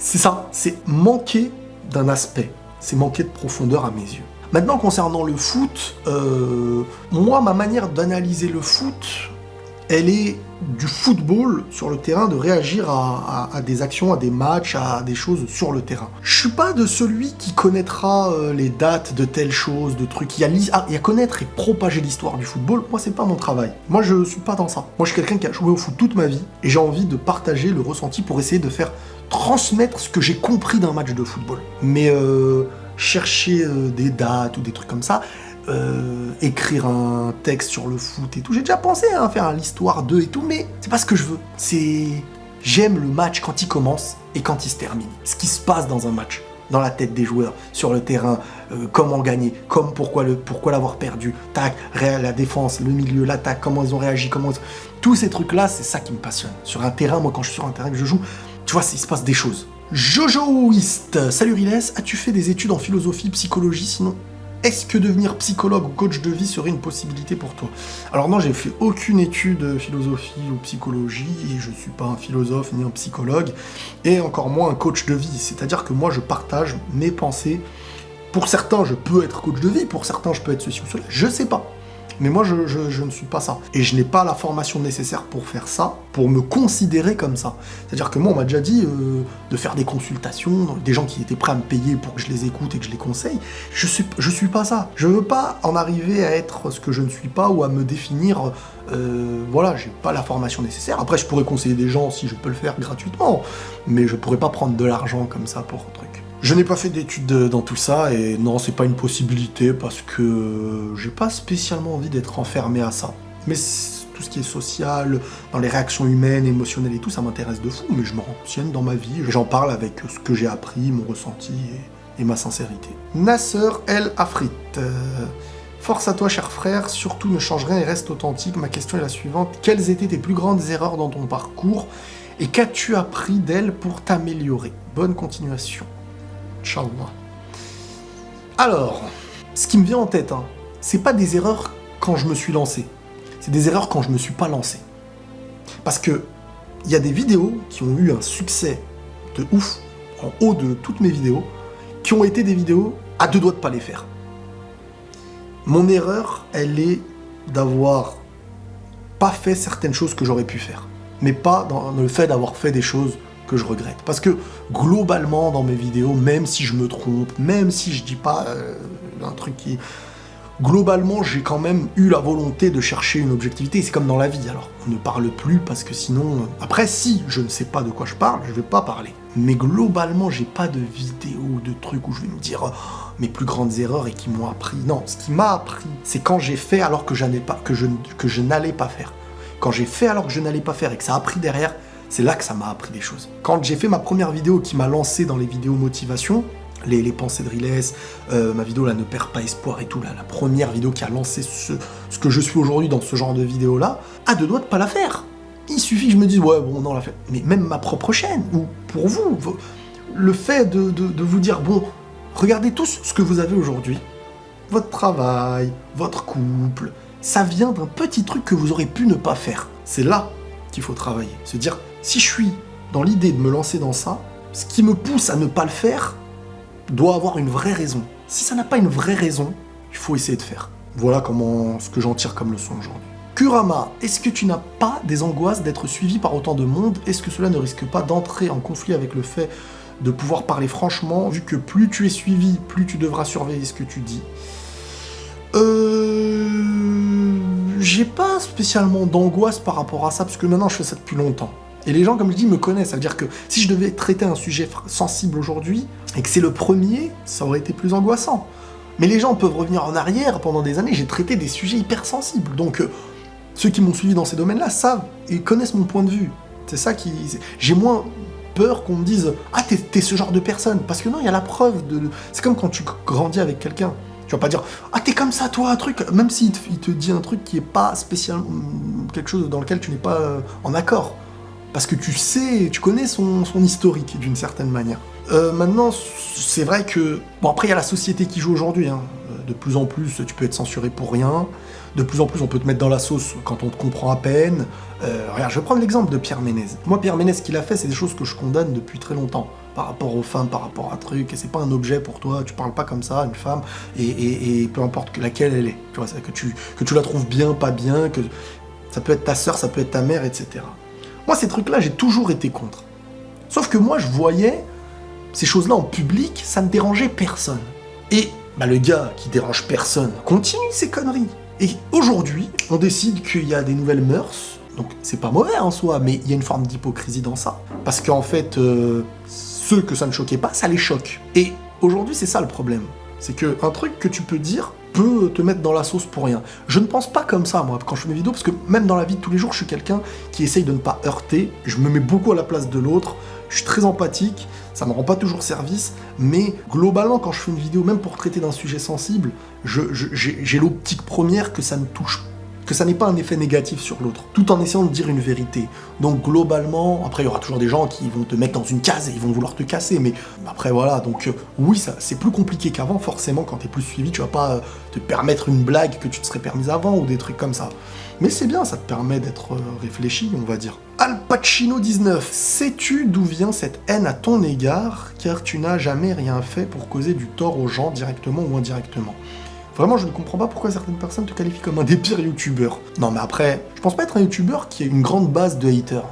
Speaker 1: C'est ça, c'est manquer d'un aspect, c'est manquer de profondeur à mes yeux. Maintenant, concernant le foot, moi, ma manière d'analyser le foot, elle est du football sur le terrain, de réagir à des actions, à des matchs, à des choses sur le terrain. Je suis pas de celui qui connaîtra les dates de telles choses, de trucs. Il y a connaître et propager l'histoire du football, moi, c'est pas mon travail. Moi, je suis pas dans ça. Moi, je suis quelqu'un qui a joué au foot toute ma vie, et j'ai envie de partager le ressenti pour essayer de faire transmettre ce que j'ai compris d'un match de football. Mais... chercher des dates ou des trucs comme ça, écrire un texte sur le foot et tout. J'ai déjà pensé à faire l'histoire d'eux et tout, mais c'est pas ce que je veux. J'aime le match quand il commence et quand il se termine. Ce qui se passe dans un match, dans la tête des joueurs, sur le terrain, comment gagner, pourquoi l'avoir perdu, tac, la défense, le milieu, l'attaque, comment ils ont réagi, tous ces trucs-là, c'est ça qui me passionne. Sur un terrain, moi quand je suis sur un terrain que je joue, tu vois, il se passe des choses. Jojoist, salut Riles, as-tu fait des études en philosophie, psychologie? Sinon, est-ce que devenir psychologue ou coach de vie serait une possibilité pour toi? Alors non, j'ai fait aucune étude philosophie ou psychologie, et je suis pas un philosophe ni un psychologue, et encore moins un coach de vie. C'est-à-dire que moi, je partage mes pensées. Pour certains, je peux être coach de vie, pour certains, je peux être ceci ou cela, je sais pas. Mais moi, je ne suis pas ça. Et je n'ai pas la formation nécessaire pour faire ça, pour me considérer comme ça. C'est-à-dire que moi, on m'a déjà dit de faire des consultations, des gens qui étaient prêts à me payer pour que je les écoute et que je les conseille. Je suis pas ça. Je veux pas en arriver à être ce que je ne suis pas ou à me définir. Voilà, j'ai pas la formation nécessaire. Après, je pourrais conseiller des gens si je peux le faire gratuitement, mais je pourrais pas prendre de l'argent comme ça pour un truc. Je n'ai pas fait d'études dans tout ça, et non, c'est pas une possibilité, parce que j'ai pas spécialement envie d'être enfermé à ça. Mais tout ce qui est social, dans les réactions humaines, émotionnelles et tout, ça m'intéresse de fou, mais je me renseigne dans ma vie, j'en parle avec ce que j'ai appris, mon ressenti et ma sincérité. Nasser El Afrit. Force à toi, cher frère, surtout ne change rien et reste authentique. Ma question est la suivante. Quelles étaient tes plus grandes erreurs dans ton parcours, et qu'as-tu appris d'elles pour t'améliorer? Bonne continuation. Inch'Allah. Alors, ce qui me vient en tête, c'est pas des erreurs quand je me suis lancé, c'est des erreurs quand je me suis pas lancé. Parce que il y a des vidéos qui ont eu un succès de ouf, en haut de toutes mes vidéos, qui ont été des vidéos à deux doigts de pas les faire. Mon erreur, elle est d'avoir pas fait certaines choses que j'aurais pu faire, mais pas dans le fait d'avoir fait des choses que je regrette. Parce que globalement dans mes vidéos, même si je me trompe, même si je dis pas un truc qui... Globalement, j'ai quand même eu la volonté de chercher une objectivité, c'est comme dans la vie, alors on ne parle plus parce que sinon... Après, si je ne sais pas de quoi je parle, je vais pas parler. Mais globalement, j'ai pas de vidéos, de trucs où je vais me dire mes plus grandes erreurs et qui m'ont appris. Non, ce qui m'a appris, c'est quand j'ai fait alors que je n'allais pas faire. Quand j'ai fait alors que je n'allais pas faire et que ça a appris derrière, c'est là que ça m'a appris des choses. Quand j'ai fait ma première vidéo qui m'a lancé dans les vidéos motivation, les pensées de Riles, ma vidéo là, ne perd pas espoir et tout, là, la première vidéo qui a lancé ce que je suis aujourd'hui dans ce genre de vidéo là, à deux doigts de pas la faire. Il suffit que je me dise, ouais, bon, non, la fait. Mais même ma propre chaîne, ou pour vous, le fait de vous dire, bon, regardez tous ce que vous avez aujourd'hui, votre travail, votre couple, ça vient d'un petit truc que vous aurez pu ne pas faire. C'est là qu'il faut travailler. Se dire, si je suis dans l'idée de me lancer dans ça, ce qui me pousse à ne pas le faire doit avoir une vraie raison. Si ça n'a pas une vraie raison, il faut essayer de faire. Voilà ce que j'en tire comme leçon aujourd'hui. Kurama, est-ce que tu n'as pas des angoisses d'être suivi par autant de monde? Est-ce que cela ne risque pas d'entrer en conflit avec le fait de pouvoir parler franchement, vu que plus tu es suivi, plus tu devras surveiller ce que tu dis? J'ai pas spécialement d'angoisse par rapport à ça, parce que maintenant je fais ça depuis longtemps. Et les gens, comme je dis, me connaissent. Ça veut dire que si je devais traiter un sujet sensible aujourd'hui, et que c'est le premier, ça aurait été plus angoissant. Mais les gens peuvent revenir en arrière, pendant des années, j'ai traité des sujets hyper sensibles. Donc, ceux qui m'ont suivi dans ces domaines-là savent et connaissent mon point de vue. C'est ça qui... J'ai moins peur qu'on me dise « Ah, t'es ce genre de personne ». Parce que non, il y a la preuve de... C'est comme quand tu grandis avec quelqu'un. Tu vas pas dire « Ah, t'es comme ça, toi, un truc », même s'il te dit un truc qui est pas spécialement... quelque chose dans lequel tu n'es pas en accord. Parce que tu sais, tu connais son historique d'une certaine manière. Maintenant, c'est vrai que... Bon, après, il y a la société qui joue aujourd'hui. De plus en plus, tu peux être censuré pour rien. De plus en plus, on peut te mettre dans la sauce quand on te comprend à peine. Regarde, je vais prendre l'exemple de Pierre Ménez. Moi, Pierre Ménez, ce qu'il a fait, c'est des choses que je condamne depuis très longtemps. Par rapport aux femmes, par rapport à trucs. Et c'est pas un objet pour toi. Tu parles pas comme ça à une femme. Et peu importe laquelle elle est. Tu vois, que tu la trouves bien, pas bien. Que ça peut être ta sœur, ça peut être ta mère, etc. Moi, ces trucs-là, j'ai toujours été contre. Sauf que moi, je voyais ces choses-là en public, ça ne dérangeait personne. Et le gars qui dérange personne continue ses conneries. Et aujourd'hui, on décide qu'il y a des nouvelles mœurs. Donc, c'est pas mauvais en soi, mais il y a une forme d'hypocrisie dans ça. Parce qu'en fait, ceux que ça ne choquait pas, ça les choque. Et aujourd'hui, c'est ça le problème. C'est qu'un truc que tu peux dire peut te mettre dans la sauce pour rien. Je ne pense pas comme ça, moi, quand je fais mes vidéos, parce que même dans la vie de tous les jours, je suis quelqu'un qui essaye de ne pas heurter, je me mets beaucoup à la place de l'autre, je suis très empathique, ça me rend pas toujours service, mais globalement, quand je fais une vidéo, même pour traiter d'un sujet sensible, j'ai l'optique première que ça ne touche, que ça n'ait pas un effet négatif sur l'autre, tout en essayant de dire une vérité. Donc globalement, après il y aura toujours des gens qui vont te mettre dans une case et ils vont vouloir te casser, mais après voilà, donc oui, c'est plus compliqué qu'avant, forcément, quand t'es plus suivi, tu vas pas te permettre une blague que tu te serais permise avant, ou des trucs comme ça. Mais c'est bien, ça te permet d'être réfléchi, on va dire. Al Pacino 19, sais-tu d'où vient cette haine à ton égard, car tu n'as jamais rien fait pour causer du tort aux gens, directement ou indirectement? Vraiment, je ne comprends pas pourquoi certaines personnes te qualifient comme un des pires youtubeurs. Non, mais après, je pense pas être un youtubeur qui a une grande base de haters.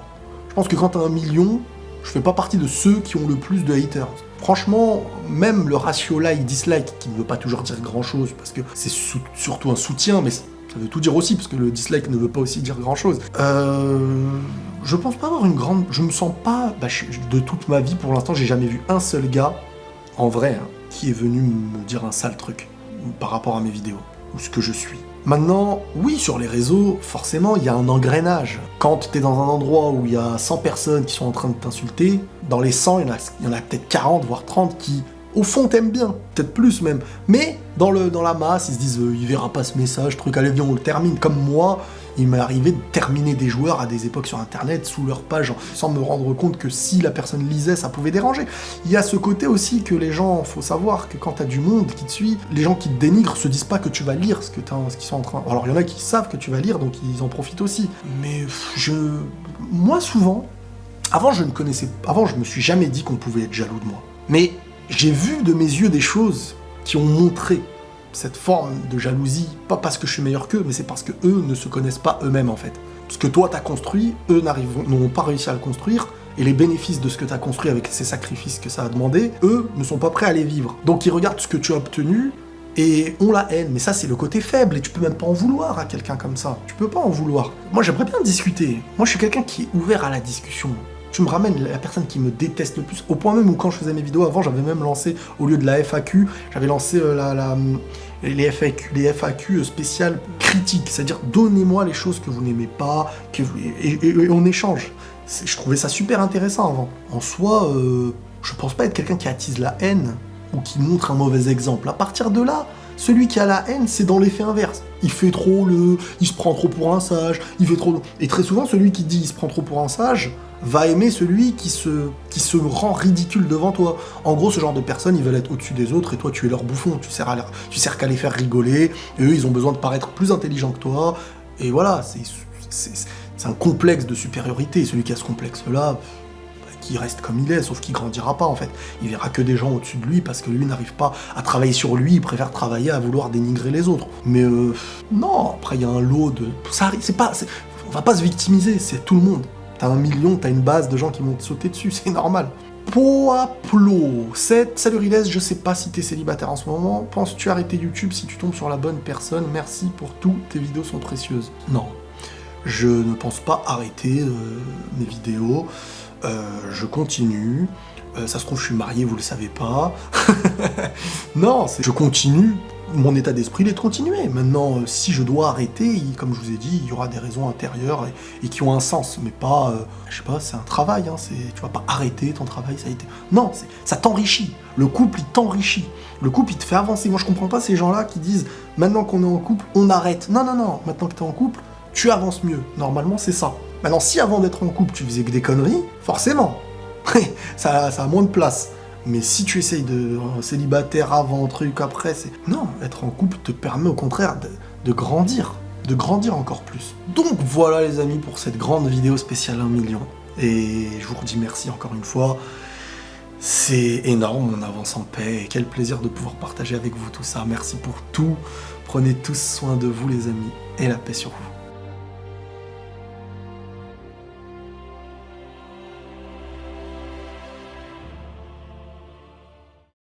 Speaker 1: Je pense que quand t'as 1 million, je fais pas partie de ceux qui ont le plus de haters. Franchement, même le ratio like-dislike, qui ne veut pas toujours dire grand-chose, parce que c'est surtout un soutien, mais ça veut tout dire aussi, parce que le dislike ne veut pas aussi dire grand-chose. Je pense pas avoir une grande... Je me sens pas... de toute ma vie, pour l'instant, j'ai jamais vu un seul gars, en vrai, hein, qui est venu me dire un sale truc par rapport à mes vidéos, ou ce que je suis. Maintenant, oui, sur les réseaux, forcément, il y a un engrenage. Quand t'es dans un endroit où il y a 100 personnes qui sont en train de t'insulter, dans les 100, il y en a peut-être 40, voire 30 qui, au fond, t'aiment bien. Peut-être plus même. Mais, dans la masse, ils se disent il verra pas ce message, truc, allez, viens, on le termine. Comme moi, il m'est arrivé de terminer des joueurs à des époques sur Internet, sous leur page, sans me rendre compte que si la personne lisait, ça pouvait déranger. Il y a ce côté aussi que les gens, faut savoir que quand t'as du monde qui te suit, les gens qui te dénigrent se disent pas que tu vas lire ce qu'ils sont en train... Alors il y en a qui savent que tu vas lire, donc ils en profitent aussi. Mais moi souvent, avant je me suis jamais dit qu'on pouvait être jaloux de moi. Mais j'ai vu de mes yeux des choses qui ont montré cette forme de jalousie, pas parce que je suis meilleur qu'eux, mais c'est parce que eux ne se connaissent pas eux-mêmes en fait. Ce que toi t'as construit, eux n'ont pas réussi à le construire, et les bénéfices de ce que t'as construit avec ces sacrifices que ça a demandé, eux ne sont pas prêts à les vivre. Donc ils regardent ce que tu as obtenu, et ont la haine. Mais ça c'est le côté faible, et tu peux même pas en vouloir à quelqu'un comme ça. Tu peux pas en vouloir. Moi j'aimerais bien discuter. Moi je suis quelqu'un qui est ouvert à la discussion. Tu me ramènes la personne qui me déteste le plus, au point même où quand je faisais mes vidéos avant, j'avais même lancé, au lieu de la FAQ, j'avais lancé les FAQ spéciales critiques, c'est-à-dire donnez-moi les choses que vous n'aimez pas, et on échange. Je trouvais ça super intéressant avant. En soi, je pense pas être quelqu'un qui attise la haine, ou qui montre un mauvais exemple. À partir de là, celui qui a la haine, c'est dans l'effet inverse. Il fait trop il se prend trop pour un sage, il fait trop... Et très souvent, celui qui dit il se prend trop pour un sage, va aimer celui qui se rend ridicule devant toi. En gros, ce genre de personnes, ils veulent être au-dessus des autres, et toi, tu es leur bouffon. Tu sers qu'à les faire rigoler, et eux, ils ont besoin de paraître plus intelligents que toi. Et voilà, c'est un complexe de supériorité. Celui qui a ce complexe-là, qui reste comme il est, sauf qu'il grandira pas en fait. Il verra que des gens au-dessus de lui parce que lui n'arrive pas à travailler sur lui, il préfère travailler à vouloir dénigrer les autres. Mais non, après il y a un lot de... Ça arrive, on va pas se victimiser, c'est tout le monde. T'as 1 million, t'as une base de gens qui vont te sauter dessus, c'est normal. Poaplo, salut Riles, je sais pas si t'es célibataire en ce moment, penses-tu arrêter YouTube si tu tombes sur la bonne personne? Merci pour tout, tes vidéos sont précieuses. Non, je ne pense pas arrêter mes vidéos. Je continue, ça se trouve je suis marié, vous le savez pas. Non, je continue, mon état d'esprit il est de continuer. Maintenant, si je dois arrêter, comme je vous ai dit, il y aura des raisons intérieures et qui ont un sens, mais pas, je sais pas, c'est un travail, hein, tu vas pas arrêter ton travail, ça a été... Non, ça t'enrichit, le couple il t'enrichit, le couple il te fait avancer. Moi je comprends pas ces gens-là qui disent, maintenant qu'on est en couple, on arrête. Non, non, non, maintenant que t'es en couple, tu avances mieux, normalement c'est ça. Maintenant, si avant d'être en couple, tu faisais que des conneries, forcément, ça a moins de place. Mais si tu essayes de célibataire avant, truc après, c'est... Non, être en couple te permet au contraire de grandir encore plus. Donc voilà les amis pour cette grande vidéo spéciale 1 million. Et je vous redis merci encore une fois. C'est énorme, on avance en paix. Et quel plaisir de pouvoir partager avec vous tout ça. Merci pour tout. Prenez tous soin de vous les amis. Et la paix sur vous.